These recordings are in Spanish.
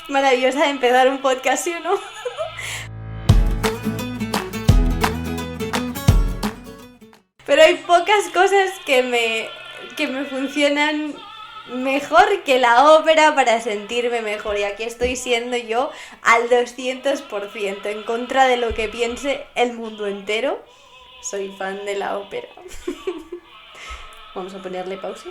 maravillosa de empezar un podcast, ¿sí o no? Pero hay pocas cosas que me funcionan mejor que la ópera para sentirme mejor. Y aquí estoy siendo yo al 200% en contra de lo que piense el mundo entero. Soy fan de la ópera. Vamos a ponerle pausa.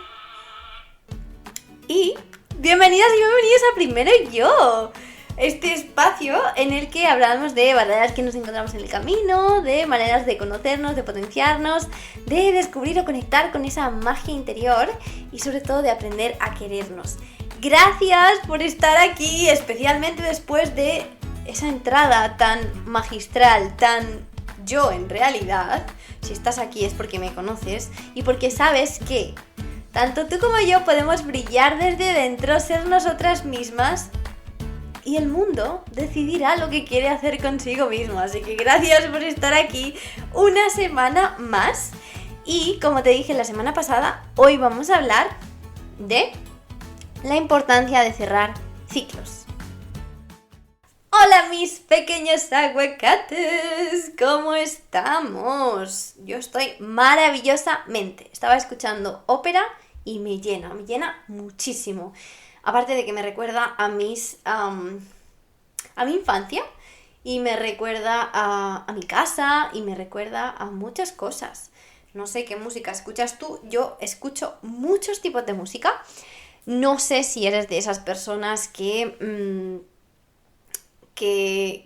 Y bienvenidas y bienvenidos a Primero Yo, este espacio en el que hablamos de barreras que nos encontramos en el camino, de maneras de conocernos, de potenciarnos, de descubrir o conectar con esa magia interior y sobre todo de aprender a querernos. Gracias por estar aquí, especialmente después de esa entrada tan magistral, tan yo en realidad. Si estás aquí es porque me conoces y porque sabes que tanto tú como yo podemos brillar desde dentro, ser nosotras mismas y el mundo decidirá lo que quiere hacer consigo mismo. Así que gracias por estar aquí una semana más. Y como te dije la semana pasada, hoy vamos a hablar de la importancia de cerrar ciclos. Hola mis pequeños aguacates, ¿cómo estamos? Yo estoy maravillosamente. Estaba escuchando ópera y me llena muchísimo. Aparte de que me recuerda a mi infancia y me recuerda a mi casa y me recuerda a muchas cosas. No sé qué música escuchas tú, yo escucho muchos tipos de música. No sé si eres de esas personas que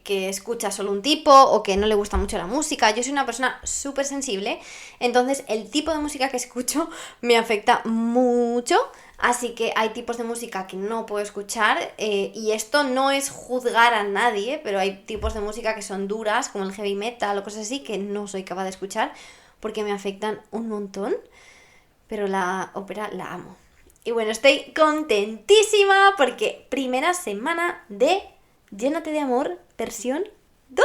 escucha solo un tipo o que no le gusta mucho la música. Yo soy una persona súper sensible, entonces el tipo de música que escucho me afecta mucho, así que hay tipos de música que no puedo escuchar y esto no es juzgar a nadie, pero hay tipos de música que son duras, como el heavy metal o cosas así, que no soy capaz de escuchar porque me afectan un montón, pero la ópera la amo. Y bueno, estoy contentísima porque primera semana de Llénate de Amor, versión 2.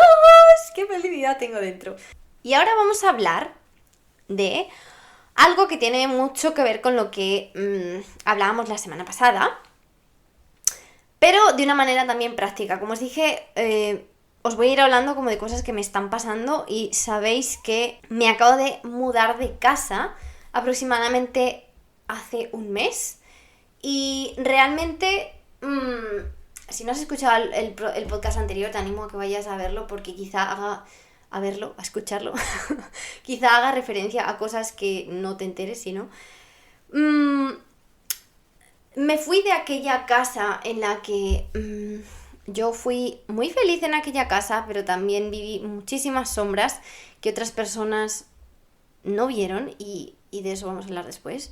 ¡Qué felicidad tengo dentro! Y ahora vamos a hablar de algo que tiene mucho que ver con lo que hablábamos la semana pasada, pero de una manera también práctica. Como os dije, os voy a ir hablando como de cosas que me están pasando y sabéis que me acabo de mudar de casa aproximadamente hace un mes y realmente... Si no has escuchado el podcast anterior, te animo a que vayas a verlo porque quizá haga... a escucharlo. Quizá haga referencia a cosas que no te enteres, si no. Me fui de aquella casa en la que yo fui muy feliz en aquella casa, pero también viví muchísimas sombras que otras personas no vieron y de eso vamos a hablar después.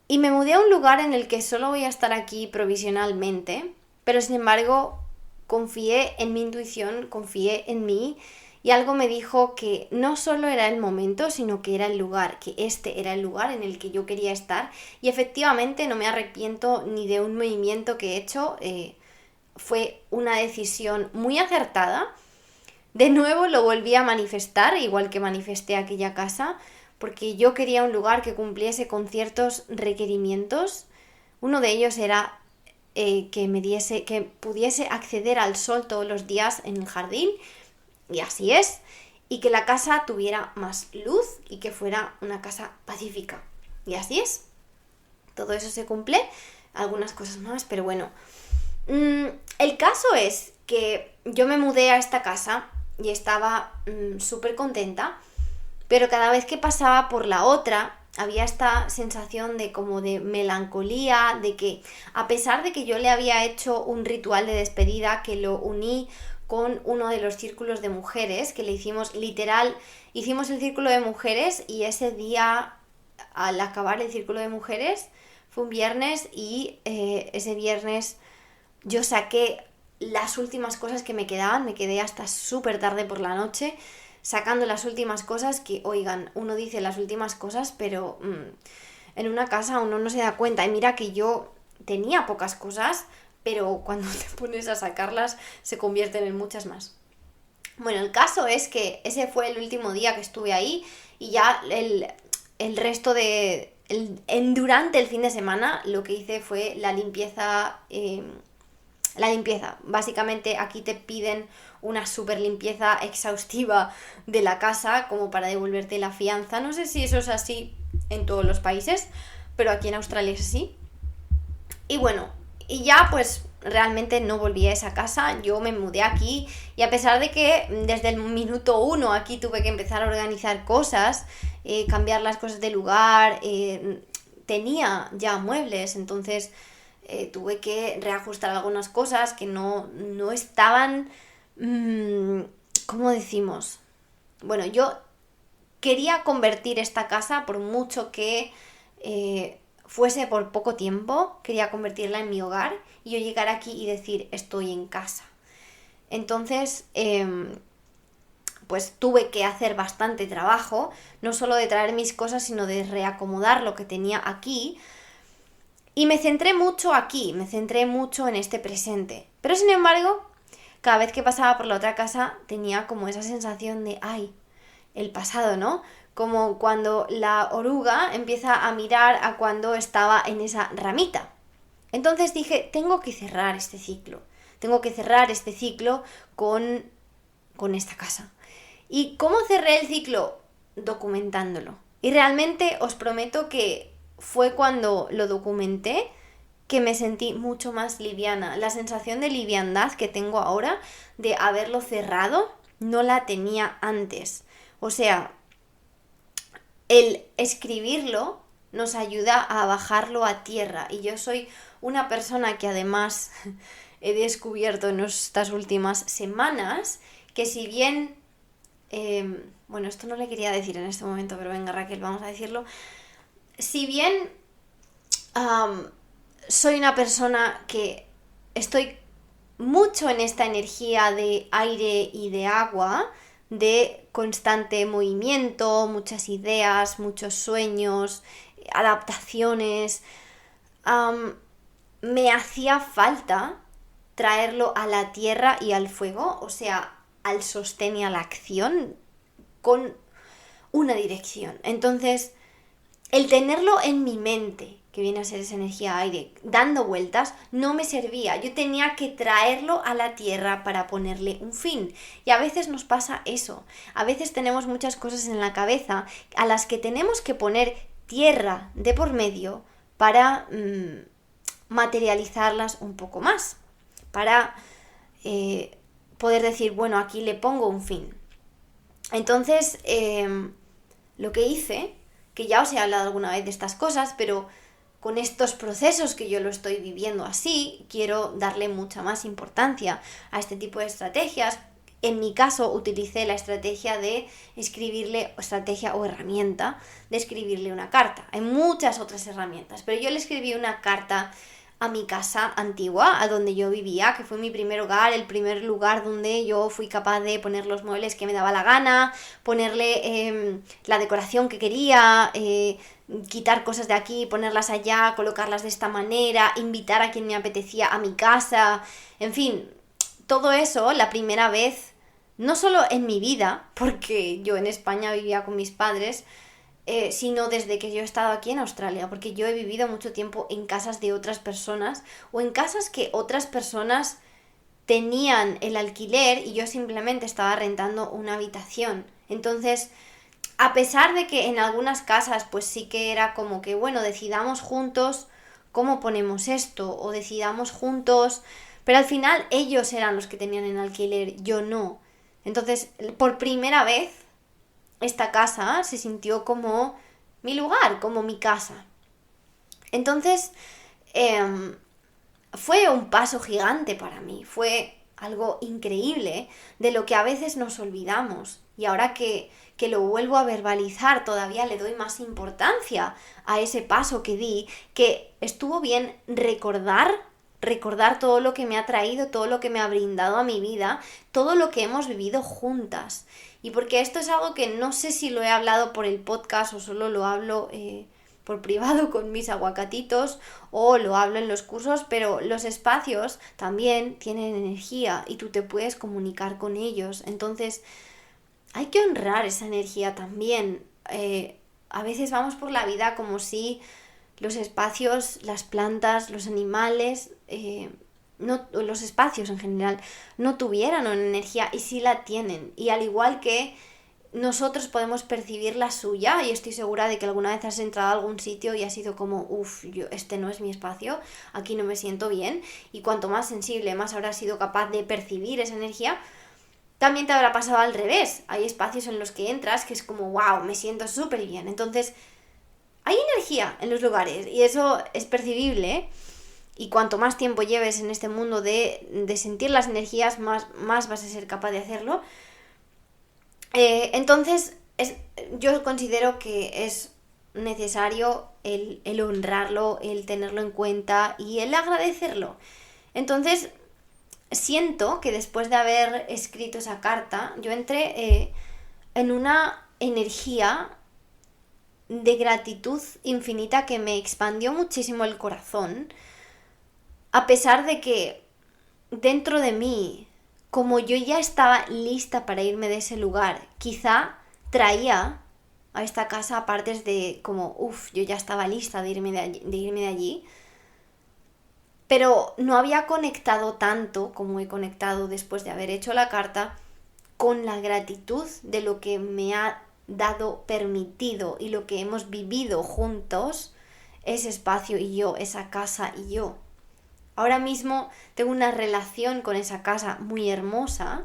Y me mudé a un lugar en el que solo voy a estar aquí provisionalmente, pero sin embargo confié en mi intuición, confié en mí y algo me dijo que no solo era el momento, sino que era el lugar, que este era el lugar en el que yo quería estar y efectivamente no me arrepiento ni de un movimiento que he hecho, fue una decisión muy acertada. De nuevo lo volví a manifestar, igual que manifesté aquella casa, porque yo quería un lugar que cumpliese con ciertos requerimientos. Uno de ellos era que pudiese acceder al sol todos los días en el jardín, y así es, y que la casa tuviera más luz y que fuera una casa pacífica, y así es. Todo eso se cumple, algunas cosas más, pero bueno. El caso es que yo me mudé a esta casa y estaba súper contenta, pero cada vez que pasaba por la otra había esta sensación de como de melancolía, de que a pesar de que yo le había hecho un ritual de despedida que lo uní con uno de los círculos de mujeres, que le hicimos literal, hicimos el círculo de mujeres y ese día al acabar el círculo de mujeres fue un viernes y ese viernes yo saqué las últimas cosas que me quedaban, me quedé hasta súper tarde por la noche sacando las últimas cosas que, oigan, uno dice las últimas cosas, pero en una casa uno no se da cuenta. Y mira que yo tenía pocas cosas, pero cuando te pones a sacarlas se convierten en muchas más. Bueno, el caso es que ese fue el último día que estuve ahí y ya el resto de durante el fin de semana lo que hice fue la limpieza. Básicamente aquí te piden una super limpieza exhaustiva de la casa como para devolverte la fianza. No sé si eso es así en todos los países, pero aquí en Australia es así. Y bueno, y ya pues realmente no volví a esa casa, yo me mudé aquí y a pesar de que desde el minuto 1 aquí tuve que empezar a organizar cosas, cambiar las cosas de lugar, tenía ya muebles, entonces tuve que reajustar algunas cosas que no estaban, ¿cómo decimos? Bueno, yo quería convertir esta casa por mucho que fuese por poco tiempo, quería convertirla en mi hogar y yo llegar aquí y decir estoy en casa. Entonces, pues tuve que hacer bastante trabajo, no solo de traer mis cosas, sino de reacomodar lo que tenía aquí. Y me centré mucho aquí, me centré mucho en este presente. Pero sin embargo, cada vez que pasaba por la otra casa tenía como esa sensación de, ay, el pasado, ¿no? Como cuando la oruga empieza a mirar a cuando estaba en esa ramita. Entonces dije, tengo que cerrar este ciclo. Tengo que cerrar este ciclo con esta casa. ¿Y cómo cerré el ciclo? Documentándolo. Y realmente os prometo que fue cuando lo documenté que me sentí mucho más liviana. La sensación de liviandad que tengo ahora de haberlo cerrado no la tenía antes. O sea, el escribirlo nos ayuda a bajarlo a tierra. Y yo soy una persona que además he descubierto en estas últimas semanas que si bien... bueno, esto no le quería decir en este momento, pero venga Raquel, vamos a decirlo. Si bien soy una persona que estoy mucho en esta energía de aire y de agua, de constante movimiento, muchas ideas, muchos sueños, adaptaciones, me hacía falta traerlo a la tierra y al fuego, o sea, al sostén y a la acción con una dirección. Entonces, el tenerlo en mi mente, que viene a ser esa energía aire, dando vueltas, no me servía. Yo tenía que traerlo a la tierra para ponerle un fin. Y a veces nos pasa eso. A veces tenemos muchas cosas en la cabeza a las que tenemos que poner tierra de por medio para materializarlas un poco más. Para poder decir, bueno, aquí le pongo un fin. Entonces, lo que hice, que ya os he hablado alguna vez de estas cosas, pero con estos procesos que yo lo estoy viviendo así, quiero darle mucha más importancia a este tipo de estrategias. En mi caso, utilicé la estrategia de escribirle, estrategia o herramienta de escribirle una carta. Hay muchas otras herramientas, pero yo le escribí una carta a mi casa antigua, a donde yo vivía, que fue mi primer hogar, el primer lugar donde yo fui capaz de poner los muebles que me daba la gana, ponerle la decoración que quería, quitar cosas de aquí, ponerlas allá, colocarlas de esta manera, invitar a quien me apetecía a mi casa, en fin, todo eso la primera vez, no solo en mi vida, porque yo en España vivía con mis padres, sino desde que yo he estado aquí en Australia, porque yo he vivido mucho tiempo en casas de otras personas o en casas que otras personas tenían el alquiler y yo simplemente estaba rentando una habitación. Entonces, a pesar de que en algunas casas pues sí que era como que, bueno, decidamos juntos cómo ponemos esto o decidamos juntos, pero al final ellos eran los que tenían el alquiler, yo no. Entonces, por primera vez esta casa se sintió como mi lugar, como mi casa. Entonces, fue un paso gigante para mí, fue algo increíble de lo que a veces nos olvidamos. Y ahora que lo vuelvo a verbalizar, todavía le doy más importancia a ese paso que di, que estuvo bien recordar todo lo que me ha traído, todo lo que me ha brindado a mi vida, todo lo que hemos vivido juntas. Y porque esto es algo que no sé si lo he hablado por el podcast o solo lo hablo por privado con mis aguacatitos o lo hablo en los cursos, pero los espacios también tienen energía y tú te puedes comunicar con ellos. Entonces hay que honrar esa energía también. a veces vamos por la vida como si los espacios, las plantas, los animales, los espacios en general, no tuvieran una energía y sí la tienen. Y al igual que nosotros podemos percibir la suya, y estoy segura de que alguna vez has entrado a algún sitio y has sido como, este no es mi espacio, aquí no me siento bien, y cuanto más sensible, más habrás sido capaz de percibir esa energía. También te habrá pasado al revés, hay espacios en los que entras que es como, wow, me siento súper bien. Entonces, hay energía en los lugares y eso es percibible, y cuanto más tiempo lleves en este mundo de sentir las energías, más vas a ser capaz de hacerlo. Entonces, yo considero que es necesario el honrarlo, el tenerlo en cuenta y el agradecerlo. Entonces, siento que después de haber escrito esa carta, yo entré en una energía de gratitud infinita que me expandió muchísimo el corazón, a pesar de que dentro de mí, como yo ya estaba lista para irme de ese lugar, quizá traía a esta casa partes de como, yo ya estaba lista de irme de allí, pero no había conectado tanto como he conectado después de haber hecho la carta con la gratitud de lo que me ha dado, permitido y lo que hemos vivido juntos, ese espacio y yo, esa casa y yo. Ahora mismo tengo una relación con esa casa muy hermosa,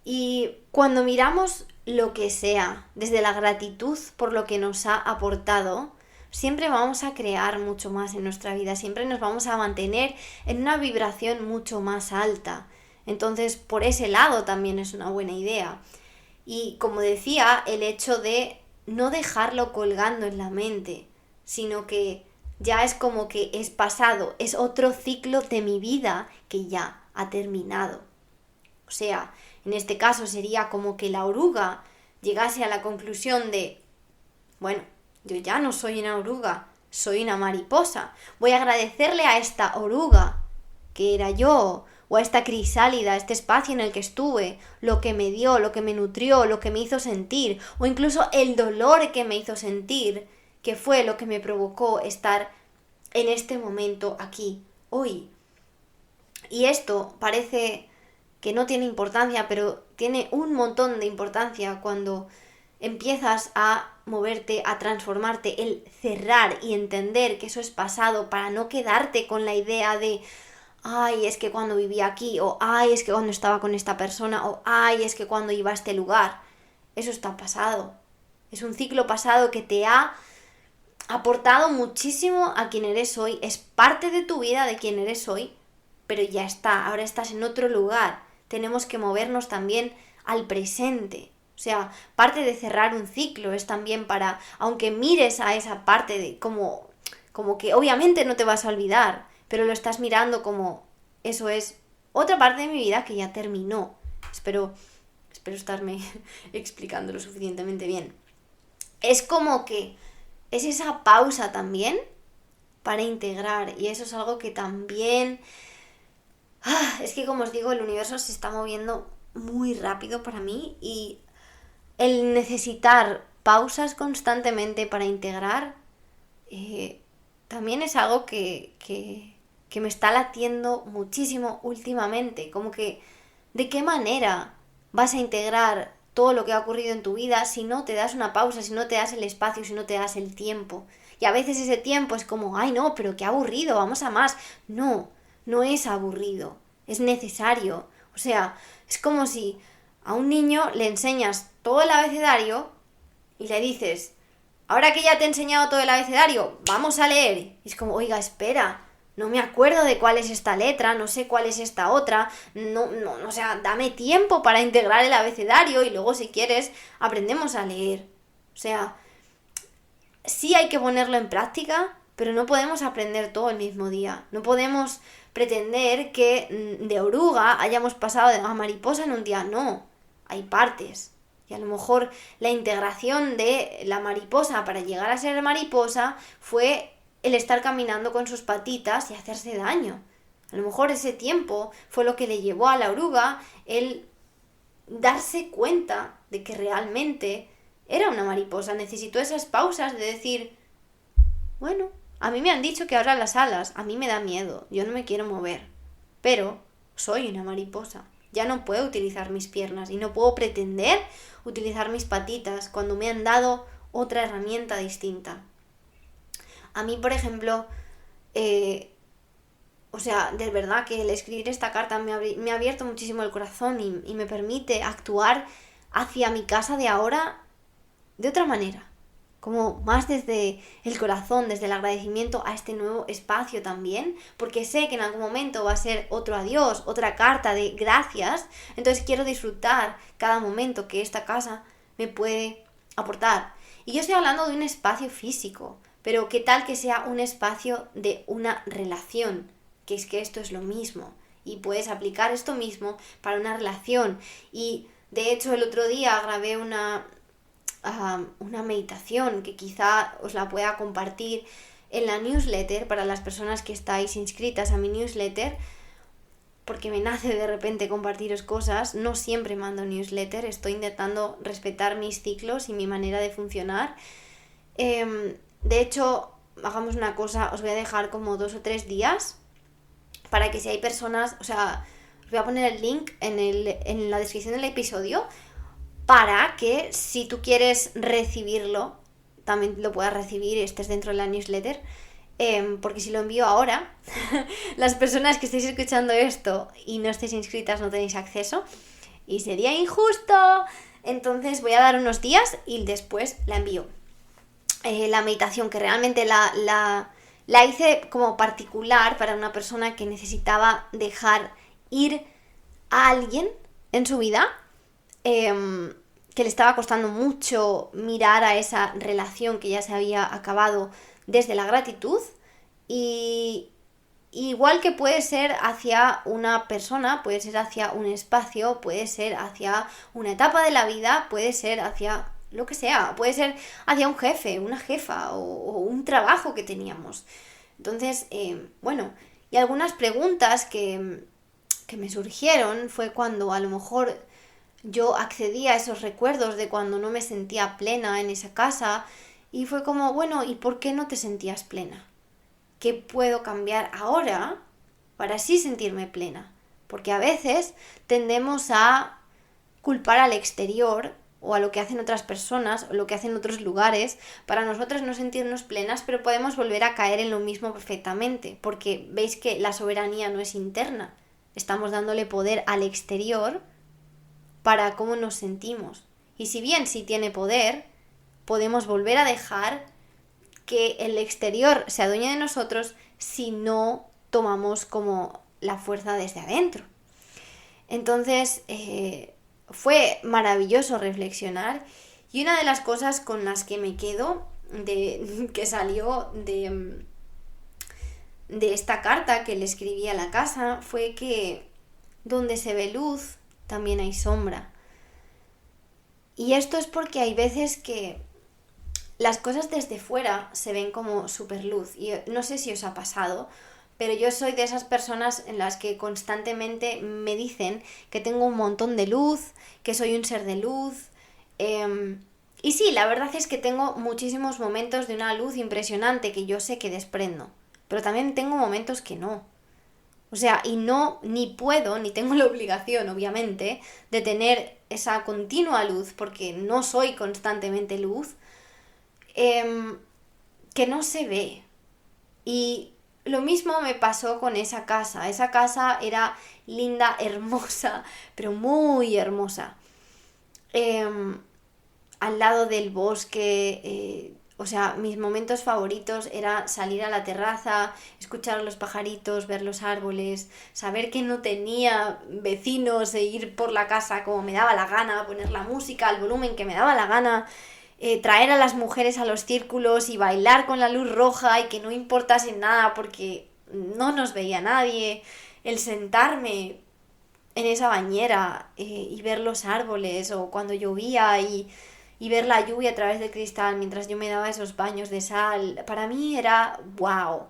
y cuando miramos lo que sea desde la gratitud por lo que nos ha aportado, siempre vamos a crear mucho más en nuestra vida, siempre nos vamos a mantener en una vibración mucho más alta. Entonces, por ese lado también es una buena idea. Y como decía, el hecho de no dejarlo colgando en la mente, sino que ya es como que es pasado, es otro ciclo de mi vida que ya ha terminado. O sea, en este caso sería como que la oruga llegase a la conclusión de, bueno, yo ya no soy una oruga, soy una mariposa. Voy a agradecerle a esta oruga, que era yo, o a esta crisálida, este espacio en el que estuve, lo que me dio, lo que me nutrió, lo que me hizo sentir, o incluso el dolor que me hizo sentir, que fue lo que me provocó estar en este momento aquí, hoy. Y esto parece que no tiene importancia, pero tiene un montón de importancia cuando empiezas a moverte, a transformarte, el cerrar y entender que eso es pasado, para no quedarte con la idea de ay, es que cuando vivía aquí, o ay, es que cuando estaba con esta persona, o ay, es que cuando iba a este lugar. Eso está pasado. Es un ciclo pasado que te ha aportado muchísimo a quien eres hoy, es parte de tu vida, de quien eres hoy, pero ya está, ahora estás en otro lugar. Tenemos que movernos también al presente. O sea, parte de cerrar un ciclo es también para, aunque mires a esa parte de como que obviamente no te vas a olvidar, pero lo estás mirando como eso es otra parte de mi vida que ya terminó. Espero estarme explicando lo suficientemente bien. Es como que es esa pausa también para integrar, y eso es algo que también es que, como os digo, el universo se está moviendo muy rápido para mí, y el necesitar pausas constantemente para integrar también es algo que me está latiendo muchísimo últimamente. Como que, ¿de qué manera vas a integrar todo lo que ha ocurrido en tu vida si no te das una pausa, si no te das el espacio, si no te das el tiempo? Y a veces ese tiempo es como, ay no, pero qué aburrido, vamos a más. No, no es aburrido, es necesario. O sea, es como si a un niño le enseñas todo el abecedario y le dices, ahora que ya te he enseñado todo el abecedario, vamos a leer. Y es como, oiga, espera, no me acuerdo de cuál es esta letra, no sé cuál es esta otra, o sea, dame tiempo para integrar el abecedario y luego si quieres aprendemos a leer. O sea, sí hay que ponerlo en práctica, pero no podemos aprender todo el mismo día. No podemos pretender que de oruga hayamos pasado a mariposa en un día. No, hay partes. Y a lo mejor la integración de la mariposa para llegar a ser mariposa fue el estar caminando con sus patitas y hacerse daño. A lo mejor ese tiempo fue lo que le llevó a la oruga el darse cuenta de que realmente era una mariposa, necesitó esas pausas de decir, bueno, a mí me han dicho que abra las alas, a mí me da miedo, yo no me quiero mover, pero soy una mariposa, ya no puedo utilizar mis piernas y no puedo pretender utilizar mis patitas cuando me han dado otra herramienta distinta. A mí, por ejemplo, de verdad que el escribir esta carta me ha abierto muchísimo el corazón y me permite actuar hacia mi casa de ahora de otra manera, como más desde el corazón, desde el agradecimiento a este nuevo espacio también, porque sé que en algún momento va a ser otro adiós, otra carta de gracias, entonces quiero disfrutar cada momento que esta casa me puede aportar. Y yo estoy hablando de un espacio físico, pero ¿qué tal que sea un espacio de una relación? Que es que esto es lo mismo y puedes aplicar esto mismo para una relación. Y de hecho el otro día grabé una meditación que quizá os la pueda compartir en la newsletter para las personas que estáis inscritas a mi newsletter, porque me nace de repente compartiros cosas. No siempre mando newsletter, estoy intentando respetar mis ciclos y mi manera de funcionar. De hecho, hagamos una cosa, os voy a dejar como 2 o 3 días para que si hay personas, os voy a poner el link en la descripción del episodio para que si tú quieres recibirlo, también lo puedas recibir y estés dentro de la newsletter, porque si lo envío ahora, las personas que estéis escuchando esto y no estéis inscritas no tenéis acceso y sería injusto. Entonces voy a dar unos días y después la envío. La meditación, que realmente la hice como particular para una persona que necesitaba dejar ir a alguien en su vida, que le estaba costando mucho mirar a esa relación que ya se había acabado desde la gratitud. Y igual que puede ser hacia una persona, puede ser hacia un espacio, puede ser hacia una etapa de la vida, puede ser hacia lo que sea, puede ser hacia un jefe, una jefa o un trabajo que teníamos. Entonces, y algunas preguntas que me surgieron fue cuando a lo mejor yo accedí a esos recuerdos de cuando no me sentía plena en esa casa y fue como, bueno, ¿y por qué no te sentías plena? ¿Qué puedo cambiar ahora para así sentirme plena? Porque a veces tendemos a culpar al exterior o a lo que hacen otras personas o lo que hacen otros lugares para nosotros no sentirnos plenas, pero podemos volver a caer en lo mismo perfectamente, porque veis que la soberanía no es interna, estamos dándole poder al exterior para cómo nos sentimos. Y si bien sí tiene poder, podemos volver a dejar que el exterior se adueñe de nosotros si no tomamos como la fuerza desde adentro. Entonces, fue maravilloso reflexionar y una de las cosas con las que me quedo que salió de esta carta que le escribí a la casa fue que donde se ve luz también hay sombra. Y esto es porque hay veces que las cosas desde fuera se ven como super luz y no sé si os ha pasado, pero yo soy de esas personas en las que constantemente me dicen que tengo un montón de luz, que soy un ser de luz. Y sí, la verdad es que tengo muchísimos momentos de una luz impresionante que yo sé que desprendo. Pero también tengo momentos que no. Y no, ni puedo, ni tengo la obligación, obviamente, de tener esa continua luz, porque no soy constantemente luz, que no se ve. Y lo mismo me pasó con esa casa. Esa casa era linda, hermosa, pero muy hermosa. Al lado del bosque, mis momentos favoritos era salir a la terraza, escuchar a los pajaritos, ver los árboles, saber que no tenía vecinos e ir por la casa como me daba la gana, poner la música al volumen que me daba la gana, traer a las mujeres a los círculos y bailar con la luz roja y que no importase nada porque no nos veía nadie, el sentarme en esa bañera y ver los árboles o cuando llovía y ver la lluvia a través del cristal mientras yo me daba esos baños de sal, para mí era wow.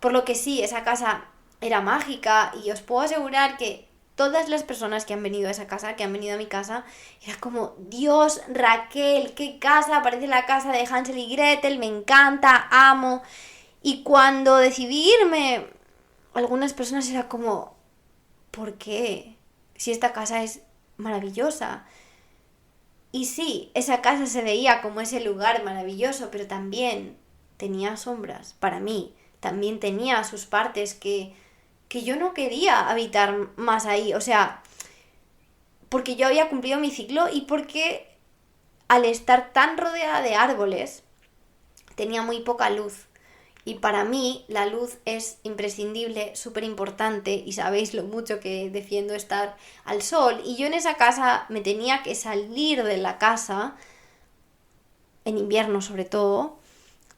Por lo que sí, esa casa era mágica y os puedo asegurar que todas las personas que han venido a esa casa, que han venido a mi casa, era como, Dios, Raquel, qué casa, parece la casa de Hansel y Gretel, me encanta, amo. Y cuando decidí irme, algunas personas era como, ¿por qué? Si esta casa es maravillosa. Y sí, esa casa se veía como ese lugar maravilloso, pero también tenía sombras para mí. También tenía sus partes que yo no quería habitar más ahí. O sea, porque yo había cumplido mi ciclo y porque al estar tan rodeada de árboles, tenía muy poca luz. Y para mí la luz es imprescindible, súper importante, y sabéis lo mucho que defiendo estar al sol. Y yo en esa casa me tenía que salir de la casa, en invierno sobre todo,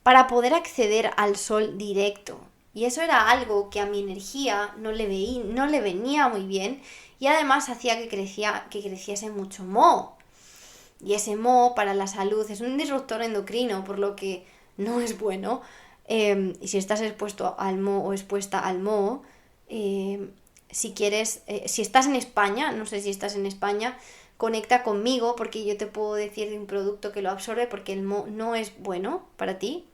para poder acceder al sol directo. Y eso era algo que a mi energía no le venía muy bien, y además hacía que creciese mucho moho. Y ese moho para la salud es un disruptor endocrino, por lo que no es bueno. Y si estás expuesto al moho o expuesta al moho, si quieres, si estás en España, no sé si estás en España, conecta conmigo porque yo te puedo decir de un producto que lo absorbe, porque el moho no es bueno para ti,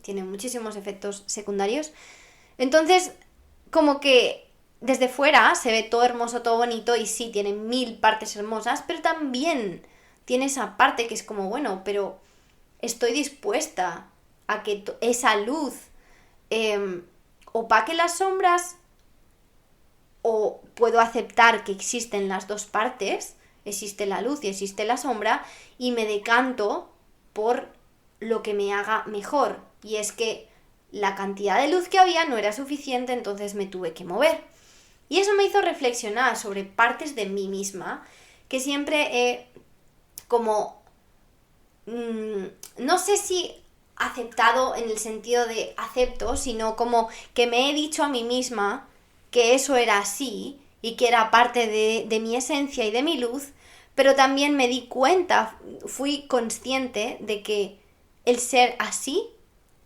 tiene muchísimos efectos secundarios. Entonces, como que desde fuera se ve todo hermoso, todo bonito, y sí, tiene 1000 partes hermosas, pero también tiene esa parte que es como, bueno, pero estoy dispuesta a que esa luz opaque las sombras, o puedo aceptar que existen las dos partes, existe la luz y existe la sombra, y me decanto por lo que me haga mejor. Y es que la cantidad de luz que había no era suficiente, entonces me tuve que mover. Y eso me hizo reflexionar sobre partes de mí misma que siempre he como... no sé si aceptado en el sentido de acepto, sino como que me he dicho a mí misma que eso era así y que era parte de mi esencia y de mi luz, pero también me di cuenta, fui consciente de que el ser así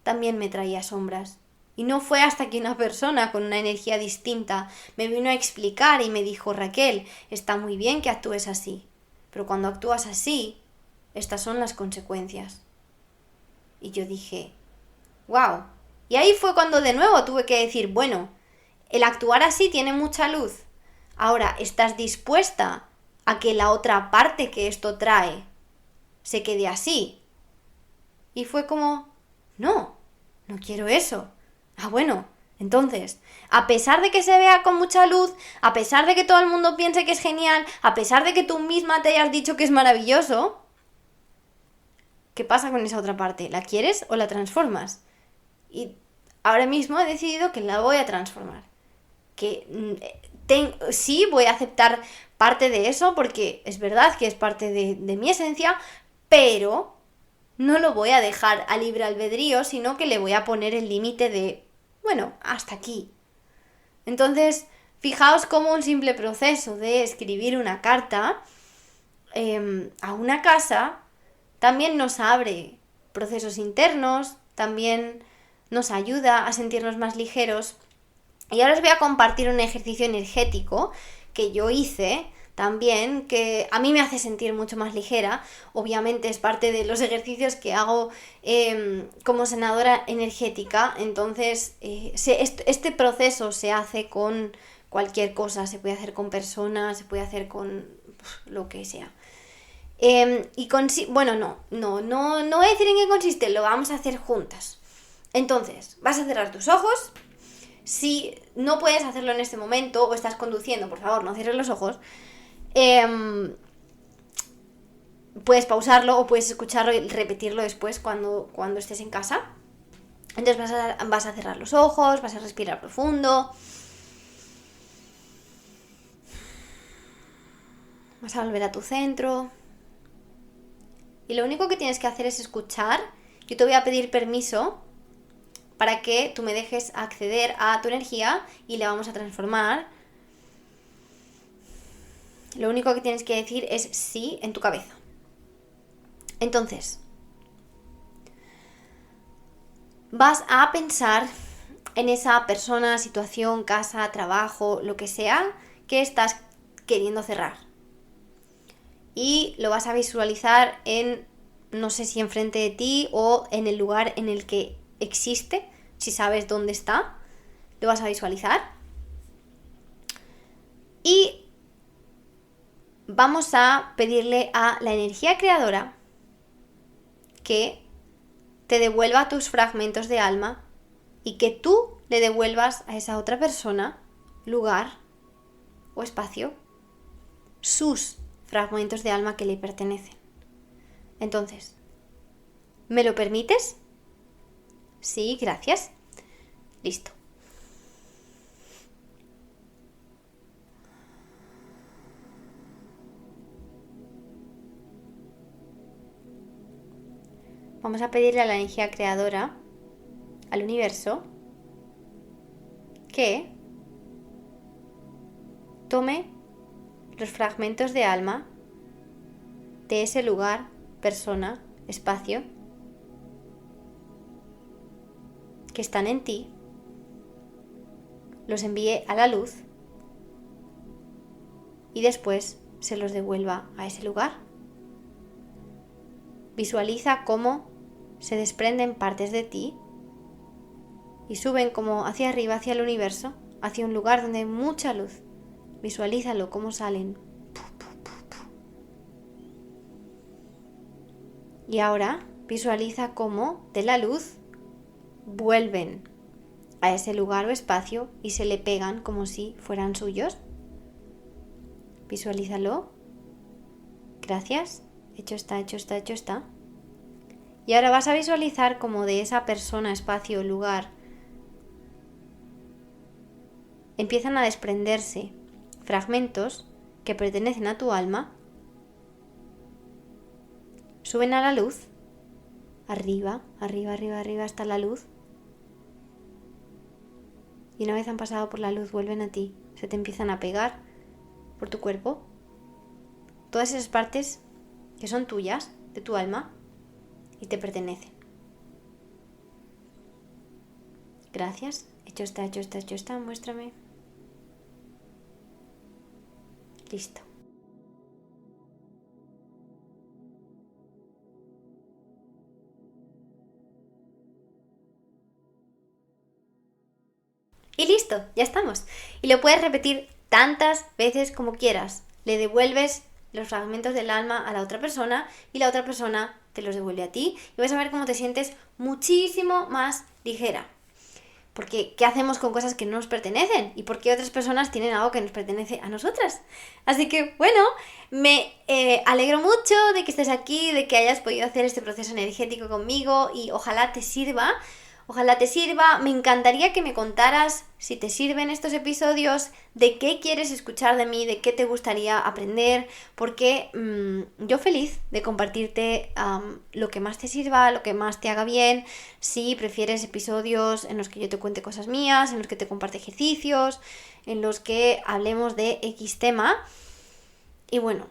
también me traía sombras. Y no fue hasta que una persona con una energía distinta me vino a explicar y me dijo, Raquel, está muy bien que actúes así, pero cuando actúas así, estas son las consecuencias. Y yo dije, wow. Y ahí fue cuando de nuevo tuve que decir, bueno, el actuar así tiene mucha luz. Ahora, ¿estás dispuesta a que la otra parte que esto trae se quede así? Y fue como, no quiero eso. Ah, bueno, entonces, a pesar de que se vea con mucha luz, a pesar de que todo el mundo piense que es genial, a pesar de que tú misma te hayas dicho que es maravilloso, ¿qué pasa con esa otra parte? ¿La quieres o la transformas? Y ahora mismo he decidido que la voy a transformar. Que sí voy a aceptar parte de eso porque es verdad que es parte de mi esencia, pero no lo voy a dejar a libre albedrío, sino que le voy a poner el límite de, bueno, hasta aquí. Entonces, fijaos cómo un simple proceso de escribir una carta a una casa también nos abre procesos internos, también nos ayuda a sentirnos más ligeros. Y ahora os voy a compartir un ejercicio energético que yo hice también, que a mí me hace sentir mucho más ligera. Obviamente es parte de los ejercicios que hago como sanadora energética. Entonces, este proceso se hace con cualquier cosa, se puede hacer con personas, se puede hacer con lo que sea. Bueno, no voy a decir en qué consiste, lo vamos a hacer juntas. Entonces, vas a cerrar tus ojos. Si no puedes hacerlo en este momento o estás conduciendo, por favor, no cierres los ojos. Puedes pausarlo o puedes escucharlo y repetirlo después cuando estés en casa. Entonces vas a cerrar los ojos, vas a respirar profundo. Vas a volver a tu centro. Y lo único que tienes que hacer es escuchar. Yo te voy a pedir permiso para que tú me dejes acceder a tu energía y la vamos a transformar. Lo único que tienes que decir es sí en tu cabeza. Entonces, vas a pensar en esa persona, situación, casa, trabajo, lo que sea, que estás queriendo cerrar. Y lo vas a visualizar no sé si enfrente de ti o en el lugar en el que existe, si sabes dónde está, lo vas a visualizar. Y vamos a pedirle a la energía creadora que te devuelva tus fragmentos de alma y que tú le devuelvas a esa otra persona, lugar o espacio, sus fragmentos de alma que le pertenecen. Entonces, ¿me lo permites? Sí, gracias. Listo. Vamos a pedirle a la energía creadora, al universo, que tome los fragmentos de alma de ese lugar, persona, espacio, que están en ti, los envíe a la luz y después se los devuelva a ese lugar. Visualiza cómo se desprenden partes de ti y suben como hacia arriba, hacia el universo, hacia un lugar donde hay mucha luz. Visualízalo, cómo salen. Y ahora visualiza cómo de la luz vuelven a ese lugar o espacio y se le pegan como si fueran suyos. Visualízalo. Gracias. Hecho está, hecho está, hecho está. Y ahora vas a visualizar cómo de esa persona, espacio, lugar, empiezan a desprenderse fragmentos que pertenecen a tu alma, suben a la luz, arriba, arriba, arriba, arriba hasta la luz, y una vez han pasado por la luz vuelven a ti, se te empiezan a pegar por tu cuerpo, todas esas partes que son tuyas, de tu alma, y te pertenecen. Gracias. Hecho está, hecho está, hecho está. Muéstrame. Listo. Y listo, ya estamos. Y lo puedes repetir tantas veces como quieras. Le devuelves los fragmentos del alma a la otra persona y la otra persona te los devuelve a ti y vas a ver cómo te sientes muchísimo más ligera. Porque ¿qué hacemos con cosas que no nos pertenecen? ¿Y por qué otras personas tienen algo que nos pertenece a nosotras? Así que, bueno, me alegro mucho de que estés aquí, de que hayas podido hacer este proceso energético conmigo y ojalá te sirva. Ojalá te sirva. Me encantaría que me contaras si te sirven estos episodios, de qué quieres escuchar de mí, de qué te gustaría aprender, porque yo feliz de compartirte lo que más te sirva, lo que más te haga bien. Si prefieres episodios en los que yo te cuente cosas mías, en los que te comparte ejercicios, en los que hablemos de X tema. Y bueno,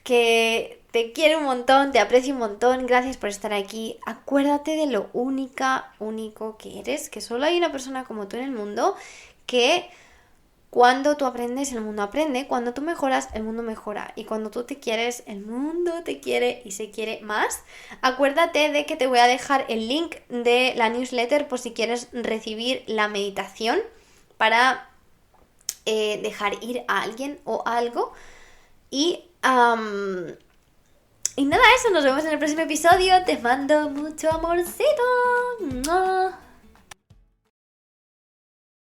que te quiero un montón, te aprecio un montón, gracias por estar aquí. Acuérdate de lo único que eres, que solo hay una persona como tú en el mundo, que cuando tú aprendes, el mundo aprende, cuando tú mejoras, el mundo mejora, y cuando tú te quieres, el mundo te quiere y se quiere más. Acuérdate de que te voy a dejar el link de la newsletter por si quieres recibir la meditación para dejar ir a alguien o algo. Y nada, eso, nos vemos en el próximo episodio. Te mando mucho amorcito.